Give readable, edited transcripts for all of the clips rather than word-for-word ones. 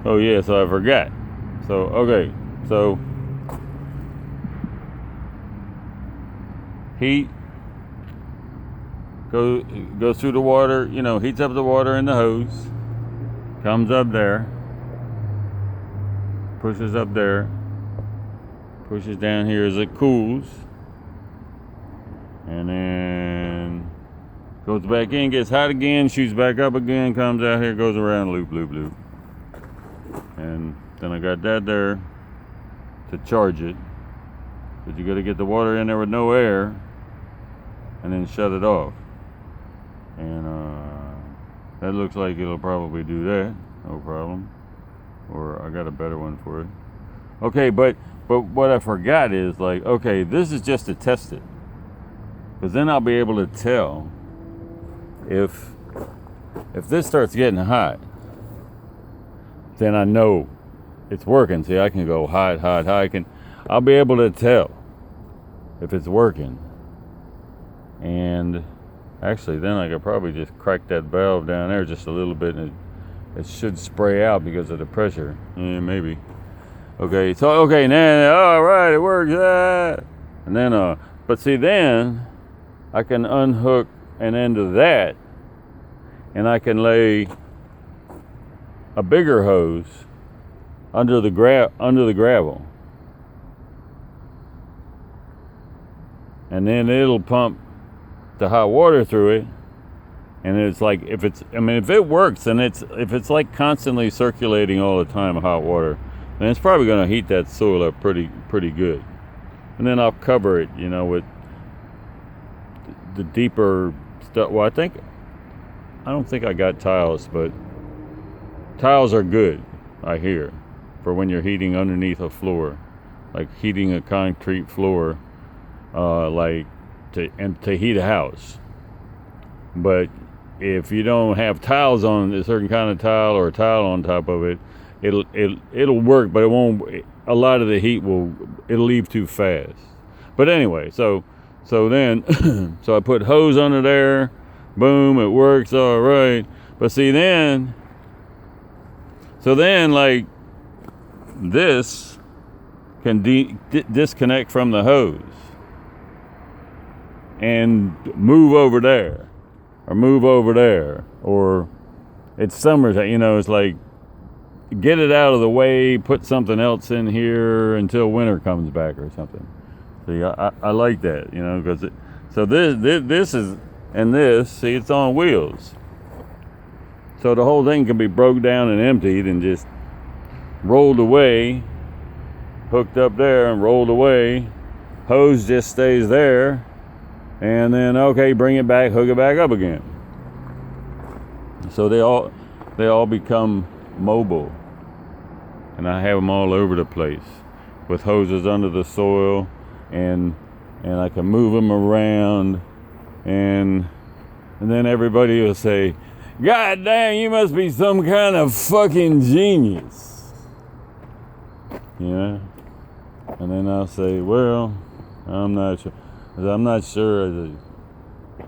Oh yeah, so I forgot. So okay, so heat goes through the water. Heats up the water in the hose. Comes up there, pushes up there, pushes down here as it cools, and then goes back in, gets hot again, shoots back up again, comes out here, goes around, loop, loop, loop. And then I got that there to charge it. But you got to get the water in there with no air, and then shut it off. And that looks like it'll probably do that, no problem. Or I got a better one for it. Okay, but what I forgot is like, okay, this is just to test it, because then I'll be able to tell if this starts getting hot, then I know it's working. See, I can go hot, hot, hot. I'll be able to tell if it's working. And actually, then I could probably just crack that valve down there just a little bit, and it should spray out because of the pressure. Yeah, maybe. Okay, so okay, now all right, it works. And then but see, then I can unhook an end of that, and I can lay a bigger hose under the gravel, and then it'll pump the hot water through it. And it's like, if it works, and if it's like constantly circulating all the time, hot water, then it's probably going to heat that soil up pretty good. And then I'll cover it, with the deeper stuff. Well, I don't think I got tiles, but tiles are good, I hear, for when you're heating underneath a floor, like heating a concrete floor, to heat a house. But if you don't have tiles on a certain kind of tile, or a tile on top of it, it'll work, but it won't. A lot of the heat it'll leave too fast. But anyway, so then so I put hose under there, boom, it works all right. But see, then like this can disconnect from the hose and move over there, or move over there, or it's summertime, it's like, get it out of the way, put something else in here until winter comes back or something. See, I like that, because so this is, and this, see, it's on wheels. So the whole thing can be broke down and emptied and just rolled away, hooked up there and rolled away. Hose just stays there, and then, okay, bring it back, hook it back up again. So they all become mobile, and I have them all over the place with hoses under the soil, and I can move them around, and then everybody will say, "God damn, you must be some kind of fucking genius," and then I'll say, "Well, I'm not sure. I'm not sure.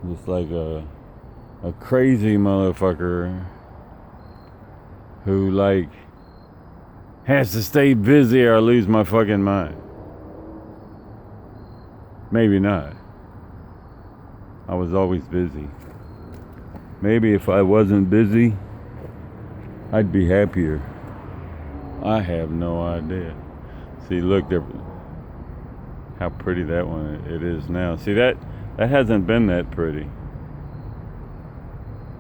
It's like a crazy motherfucker who like has to stay busy or I lose my fucking mind." Maybe not. I was always busy. Maybe if I wasn't busy, I'd be happier. I have no idea. See, look, how pretty that one it is now. See, that hasn't been that pretty,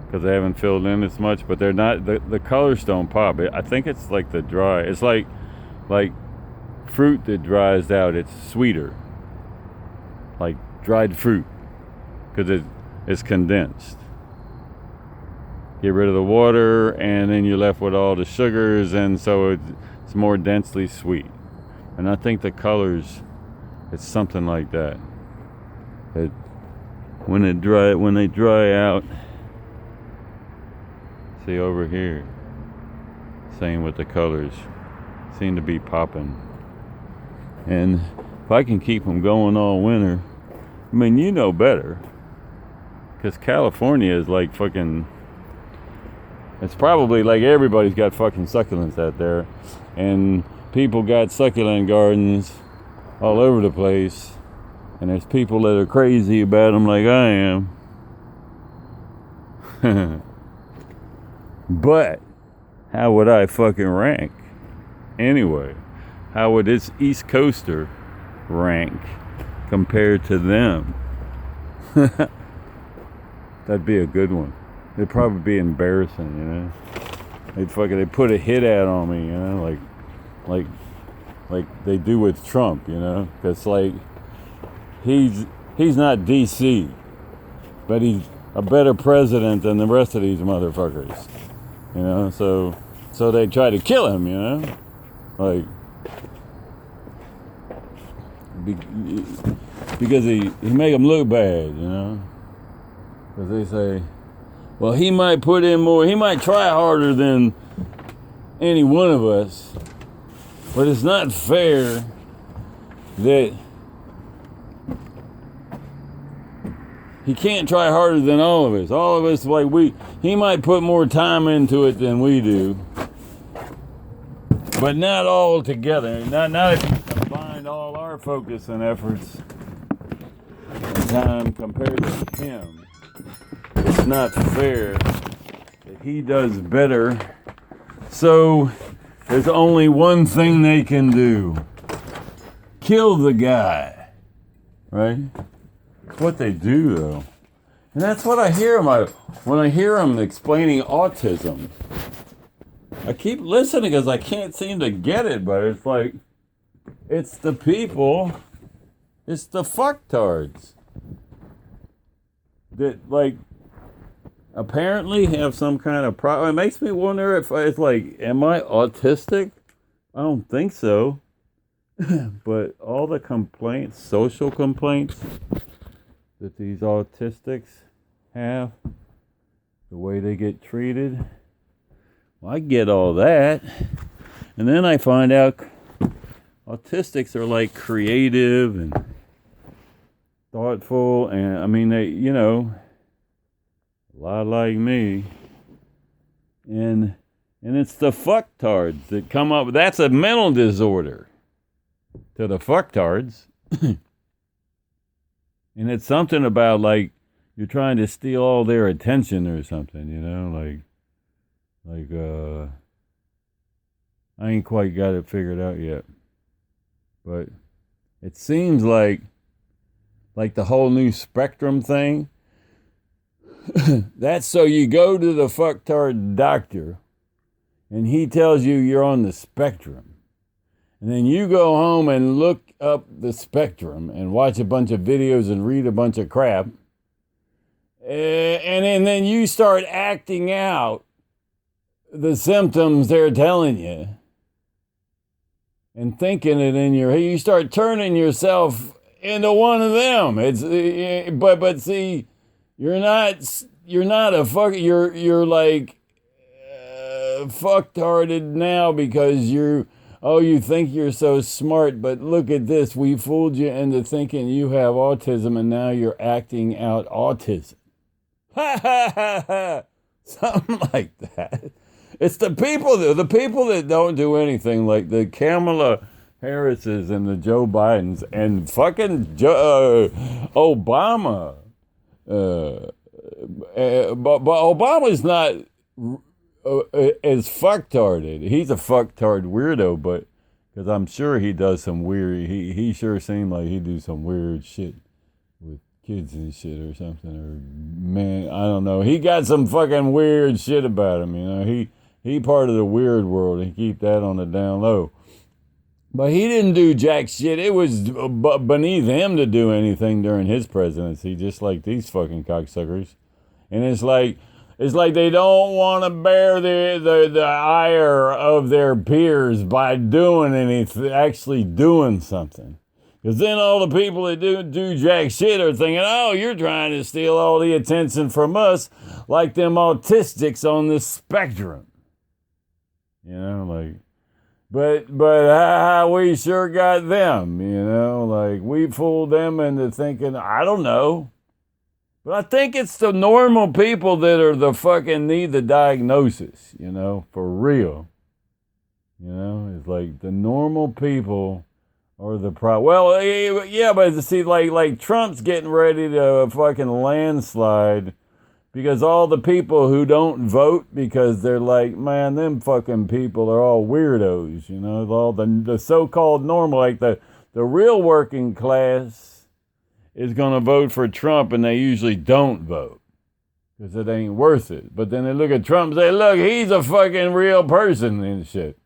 because I haven't filled in as much, but they're not, the colors don't pop. I think it's like the dry, it's like fruit that dries out, it's sweeter, like dried fruit, because it's condensed. Get rid of the water, and then you're left with all the sugars, and so it's more densely sweet. And I think the colors, it's something like that. When they dry out, see over here, same with the colors, seem to be popping. And if I can keep them going all winter, I mean, you know better, because California is like fucking It's probably like everybody's got fucking succulents out there, and people got succulent gardens all over the place, and there's people that are crazy about them like I am. But how would I fucking rank anyway? How would this East Coaster rank compared to them? That'd be a good one. It'd probably be embarrassing, you know. They'd put a hit out on me, you know, like they do with Trump, you know, because like he's not DC, but he's a better president than the rest of these motherfuckers, you know. So they try to kill him, you know, like because he make him look bad, you know, because they say, well, he might put in more, he might try harder than any one of us, but it's not fair that he can't try harder than all of us. All of us, like he might put more time into it than we do, but not all together. Not if you combine all our focus and efforts and time compared to him. It's not fair that he does better. So there's only one thing they can do. Kill the guy. Right? That's what they do, though. And that's what I hear when I hear them explaining autism. I keep listening because I can't seem to get it, but it's like, it's the people, it's the fucktards that, like, apparently have some kind of problem. It makes me wonder if it's like, am I autistic? I don't think so. But all the complaints, social complaints that these autistics have, the way they get treated, well, I get all that. And then I find out autistics are like creative and thoughtful, and I mean, they, you know, a lot like me, and it's the fucktards that come up. That's a mental disorder to the fucktards, and it's something about like you're trying to steal all their attention or something, you know, like I ain't quite got it figured out yet, but it seems like the whole new spectrum thing. That's so you go to the fucktard doctor and he tells you you're on the spectrum. And then you go home and look up the spectrum and watch a bunch of videos and read a bunch of crap. And then you start acting out the symptoms they're telling you and thinking it in your head. You start turning yourself into one of them. But see, you're not a fuck. You're like fucktarded now because you think you're so smart. But look at this. We fooled you into thinking you have autism, and now you're acting out autism. Ha ha ha ha. Something like that. It's the people that don't do anything, like the Kamala Harris's and the Joe Bidens and fucking Obama. But Obama's not as fucktarded. He's a fucktard weirdo, but because I'm sure he does some weird. He sure seemed like he do some weird shit with kids and shit or something. Or man, I don't know. He got some fucking weird shit about him. You know, he part of the weird world. He keep that on the down low. But he didn't do jack shit. It was beneath him to do anything during his presidency, just like these fucking cocksuckers. And it's like they don't want to bear the ire of their peers by doing anything, actually doing something. Because then all the people that do jack shit are thinking, oh, you're trying to steal all the attention from us, like them autistics on the spectrum. You know, like... But we sure got them, you know, like we fooled them into thinking, I don't know, But I think it's the normal people that are the fucking need the diagnosis, for real. It's like the normal people are the problem. Well, yeah, but see, like Trump's getting ready to fucking landslide because all the people who don't vote because they're like, man, them fucking people are all weirdos, all the so-called normal, like the real working class is going to vote for Trump and they usually don't vote because it ain't worth it. But then they look at Trump and say, look, he's a fucking real person and shit.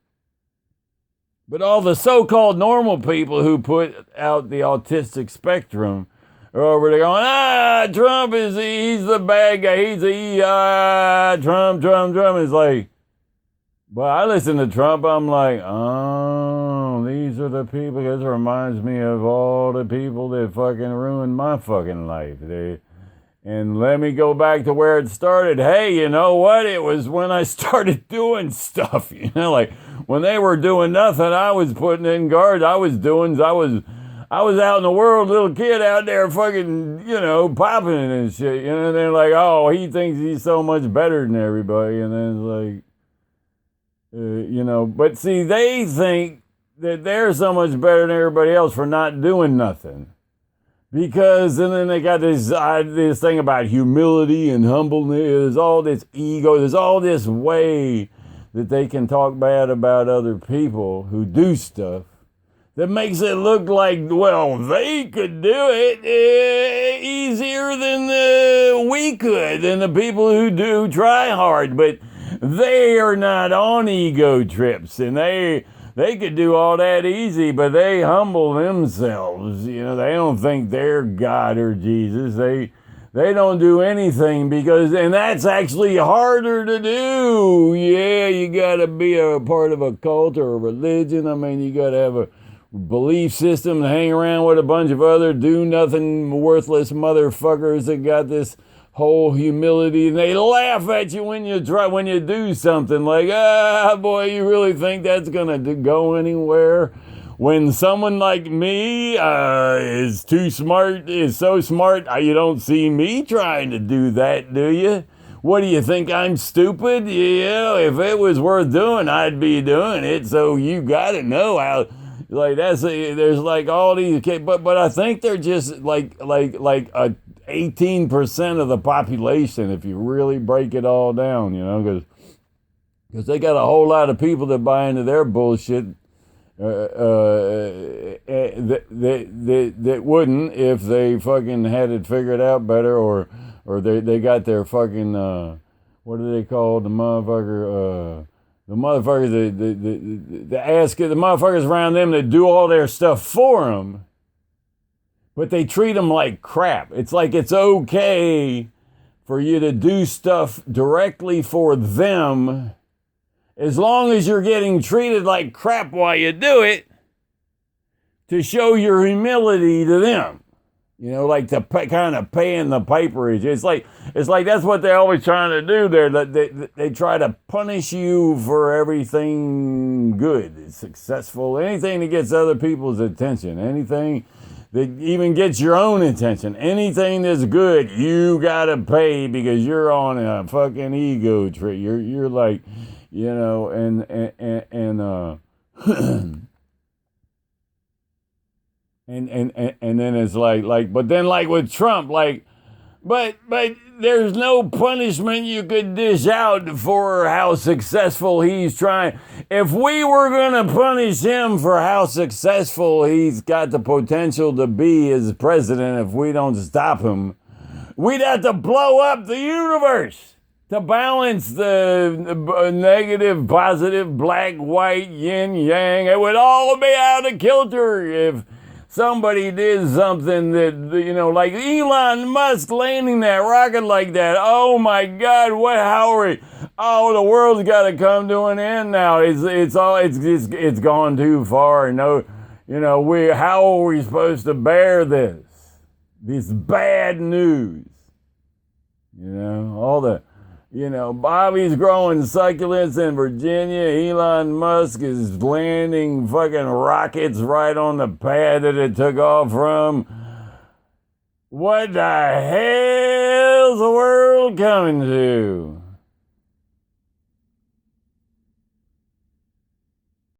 But all the so-called normal people who put out the autistic spectrum are over there going, Trump he's the bad guy. Trump. It's like, but I listen to Trump, I'm like, oh, these are the people. This reminds me of all the people that fucking ruined my fucking life. And let me go back to where it started. Hey, you know what? It was when I started doing stuff, like when they were doing nothing, I was putting in guards. I was out in the world, little kid out there fucking, popping and shit, and they're like, oh, he thinks he's so much better than everybody. And then it's like, but see, they think that they're so much better than everybody else for not doing nothing. Because, and then they got this thing about humility and humbleness. There's all this ego. There's all this way that they can talk bad about other people who do stuff that makes it look like, well, they could do it easier than we could, than the people who do try hard. But they are not on ego trips, and they could do all that easy, but they humble themselves. They don't think they're God or Jesus. They don't do anything and that's actually harder to do. Yeah, you got to be a part of a cult or a religion. I mean, you got to have a belief system to hang around with a bunch of other do-nothing, worthless motherfuckers that got this whole humility, and they laugh at you when you do something like, boy, you really think that's gonna go anywhere? When someone like me is so smart, you don't see me trying to do that, do you? What do you think, I'm stupid? Yeah, if it was worth doing, I'd be doing it. So you gotta know how. Like there's like all these, but I think they're just like a 18% of the population, if you really break it all down, because they got a whole lot of people that buy into their bullshit that wouldn't if they fucking had it figured out better, or they got their fucking what do they call the motherfucker the motherfuckers the motherfuckers around them that do all their stuff for them. But they treat them like crap. It's like it's okay for you to do stuff directly for them as long as you're getting treated like crap while you do it to show your humility to them. Like to kind of paying the piperage. It's like that's what they're always trying to do there. They try to punish you for everything good, successful, anything that gets other people's attention, anything that even gets your own attention. Anything that's good, you gotta pay because you're on a fucking ego trip. You're like, and then it's like, but then like with Trump, but there's no punishment you could dish out for how successful he's trying. If we were going to punish him for how successful he's got the potential to be as president, if we don't stop him, we'd have to blow up the universe to balance the negative, positive, black, white, yin, yang. It would all be out of kilter if somebody did something that, like Elon Musk landing that rocket like that. Oh my God, how are we? Oh, the world's got to come to an end now. It's gone too far. No, how are we supposed to bear this bad news? All the, Bobby's growing succulents in Virginia. Elon Musk is landing fucking rockets right on the pad that it took off from. What the hell? is the world coming to?